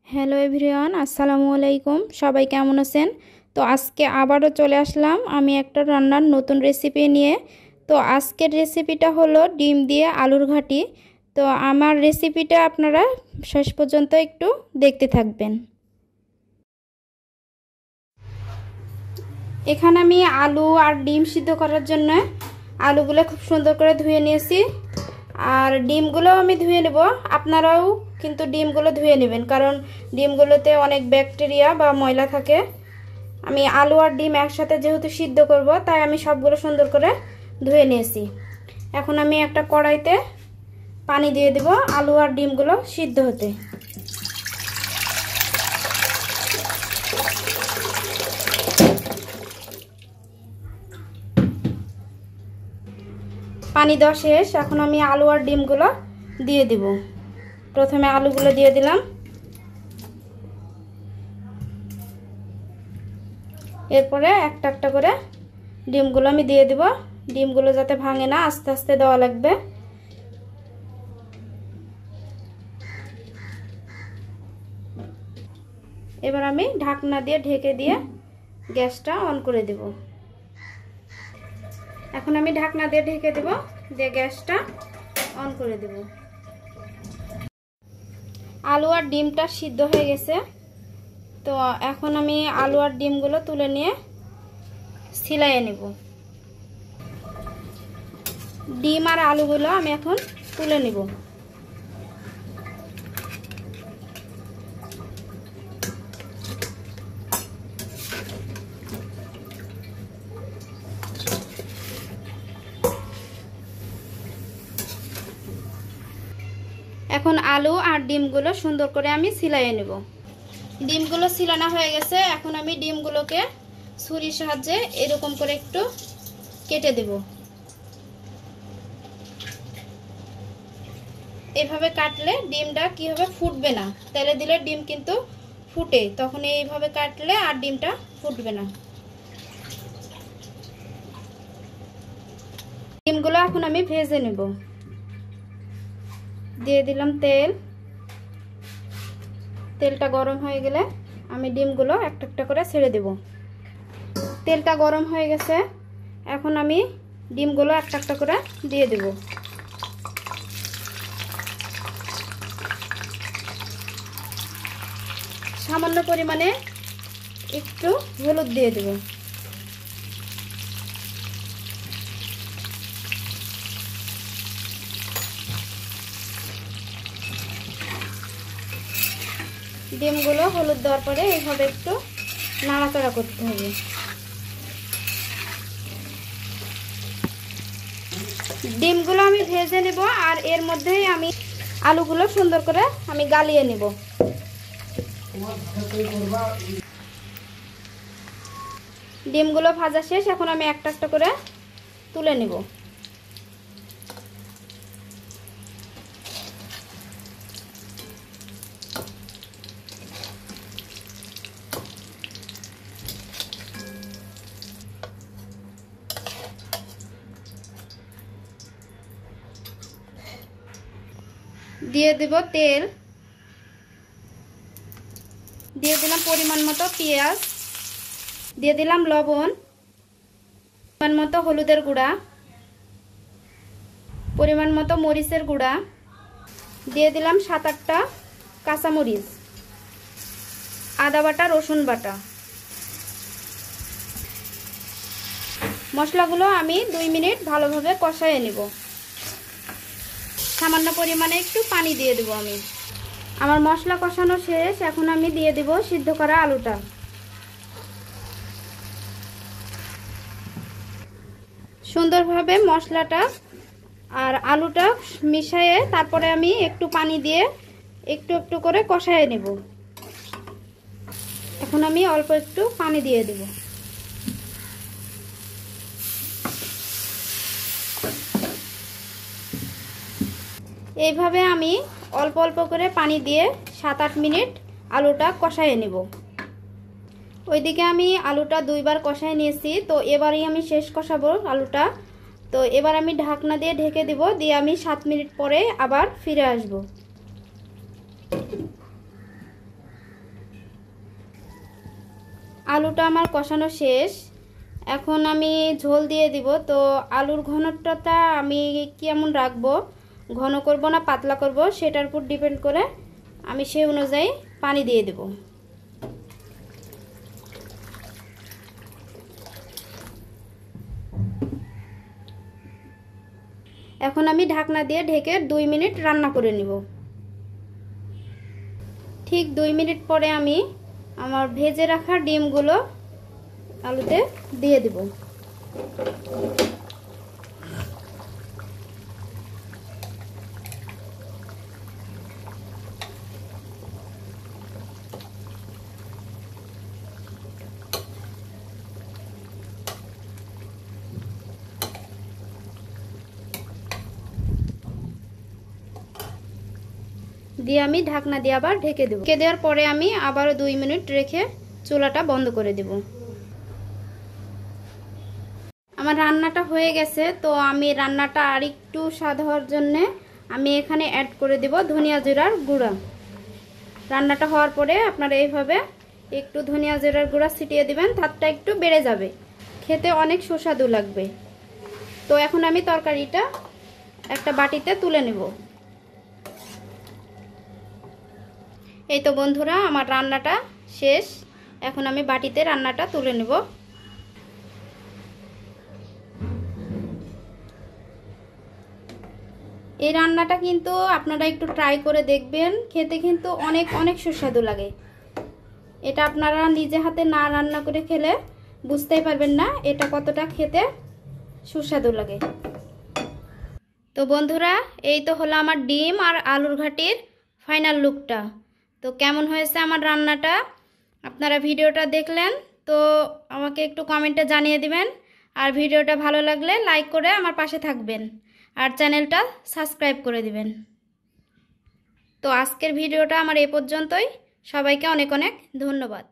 Hello everyone, আসসালামু আলাইকুম। সবাই কেমন আছেন? তো আজকে আবারও চলে আসলাম আমি একটা রান্নার নতুন রেসিপি নিয়ে। তো আজকের রেসিপিটা হলো ডিম দিয়ে আলুর ঘাঁটি। তো আমার রেসিপিটা আপনারা শেষ পর্যন্ত একটু দেখতে থাকবেন। এখানে আমি আলু আর ডিম সিদ্ধ করার জন্য আলুগুলো খুব সুন্দর করে ধুয়ে নিয়েছি, আর ডিমগুলোও আমি ধুয়ে নেব। আপনারাও কিন্তু ডিমগুলো ধুয়ে নেবেন, কারণ ডিমগুলোতে অনেক ব্যাকটেরিয়া বা ময়লা থাকে। আমি আলু আর ডিম একসাথে যেহেতু সিদ্ধ করব, তাই আমি সবগুলো সুন্দর করে ধুয়ে নিয়েছি। এখন আমি একটা কড়াইতে পানি দিয়ে দেব আলু আর ডিমগুলো সিদ্ধ হতে। পানি দেওয়া শেষ, এখন আমি আলু আর ডিমগুলো দিয়ে দিব। প্রথমে আলুগুলো দিয়ে দিলাম, এরপরে একটা একটা করে ডিমগুলো আমি দিয়ে দিব। ডিমগুলো যাতে ভাঙে না, আস্তে আস্তে দেওয়া লাগবে। এবার আমি ঢাকনা দিয়ে ঢেকে দিয়ে গ্যাসটা অন করে দেব। এখন আমি ঢাকনা দিয়ে ঢেকে দেব, দিয়ে গ্যাসটা অন করে দেব। আলু আর ডিমটা সিদ্ধ হয়ে গেছে। তো এখন আমি আলু আর ডিমগুলো তুলে নিয়ে ছিলাইয়ে নেব। ডিম আর আলুগুলো আমি এখন তুলে নেব। এখন আলু আর ডিমগুলো সুন্দর করে আমি ছিলাইয়ে নেব। ডিমগুলো ছিলানো হয়ে গেছে। এখন আমি ডিমগুলোকে ছুরির সাহায্যে এরকম করে একটু কেটে দেব। এভাবে কাটলে ডিমটা কি হবে, ফুটবে না। তেলে দিলে ডিম কিন্তু ফুটে, তখন এইভাবে কাটলে আর ডিমটা ফুটবে না। ডিমগুলো এখন আমি ভেজে নেব। দিয়ে দিলাম তেল। তেলটা গরম হয়ে গেলে আমি ডিমগুলো একটা একটা করে ছেড়ে দেব। তেলটা গরম হয়ে গেছে, এখন আমি ডিমগুলো একটা একটা করে দিয়ে দেব। সামান্য পরিমাণে একটু হলুদ দিয়ে দেব। ডিমগুলো হলুদ দেওয়ার পরে এইভাবে একটু নাড়াচাড়া করতে হবে। ডিমগুলো আমি ভেজে নেব, আর এর মধ্যেই আমি আলুগুলো সুন্দর করে আমি গালিয়ে নেব। ডিমগুলো ভাজা শেষ, এখন আমি একটা একটা করে তুলে নেব। দিয়ে দেব তেল, দিয়ে দিলাম পরিমাণ মতো পেঁয়াজ, দিয়ে দিলাম লবণ, পরিমাণ মতো হলুদের গুঁড়া, পরিমাণ মতো মরিচের গুঁড়া, দিয়ে দিলাম 7-8টা কাঁচামরিচ, আদা বাটা, রসুন বাটা। মশলাগুলো আমি 2 মিনিট ভালোভাবে কষায়ে নেব। সামান্য পরিমাণে একটু পানি দিয়ে দেব আমি। আমার মশলা কষানো শেষ, এখন আমি দিয়ে দেব সিদ্ধ করা আলুটা। সুন্দরভাবে মশলাটা আর আলুটা মিশিয়ে তারপরে আমি একটু পানি দিয়ে একটু একটু করে কষায়ে নেব। এখন আমি অল্প একটু পানি দিয়ে দেব। এইভাবে আমি অল্প অল্প করে পানি দিয়ে 7-8 মিনিট আলুটা কষায়ে নেব। ওইদিকে আমি আলুটা 2বার কষায় নিয়েছি, তো এবারই আমি শেষ কষাবো আলুটা। তো এবার আমি ঢাকনা দিয়ে ঢেকে দেব, দিয়ে আমি 7 মিনিট পরে আবার ফিরে আসব। আলুটা আমার কষানো শেষ। এখন আমি ঝোল দিয়ে দিব। তো আলুর ঘনত্বটা আমি কেমন রাখবো, ঘন করব না পাতলা করব, সেটার উপর ডিপেন্ড করে আমি সেই অনুযায়ী পানি দিয়ে দেব। এখন আমি ঢাকনা দিয়ে ঢেকে 2 মিনিট রান্না করে নিব। ঠিক 2 মিনিট পরে আমি আমার ভেজে রাখা ডিমগুলো আলুতে দিয়ে দেব। দিয়ে আমি ঢাকনা দিয়ে আবার ঢেকে দেব। ঢেকে দেওয়ার পরে আমি আবারও 2 মিনিট রেখে চুলাটা বন্ধ করে দেব। আমার রান্নাটা হয়ে গেছে। তো আমি রান্নাটা আরেকটু স্বাদ হওয়ার জন্য আমি এখানে অ্যাড করে দেব ধনিয়া জিরার গুঁড়া। রান্নাটা হওয়ার পরে আপনারা এইভাবে একটু ধনিয়া জিরার গুঁড়া ছিটিয়ে দিবেন, স্বাদটা একটু বেড়ে যাবে, খেতে অনেক সুস্বাদু লাগবে। তো এখন আমি তরকারিটা একটা বাটিতে তুলে নেব। এই তো বন্ধুরা, আমার রান্নাটা শেষ। এখন আমি বাটিতে রান্নাটা তুলে নেব। এই রান্নাটা কিন্তু আপনারা একটু ট্রাই করে দেখবেন, খেতে কিন্তু অনেক অনেক সুস্বাদু লাগে। এটা আপনারা নিজে হাতে না রান্না করে খেলে বুঝতেই পারবেন না এটা কতটা খেতে সুস্বাদু লাগে। তো বন্ধুরা, এই তো হলো আমার ডিম আর আলুর ঘাটির ফাইনাল লুকটা। তো কেমন হয়েছে আমার রান্নাটা, আপনারা ভিডিওটা দেখলেন তো আমাকে একটু কমেন্টে জানিয়ে দিবেন। আর ভিডিওটা ভালো লাগলে লাইক করে আমার পাশে থাকবেন আর চ্যানেলটা সাবস্ক্রাইব করে দিবেন। তো আজকের ভিডিওটা আমার এই পর্যন্তই। সবাইকে অনেক অনেক ধন্যবাদ।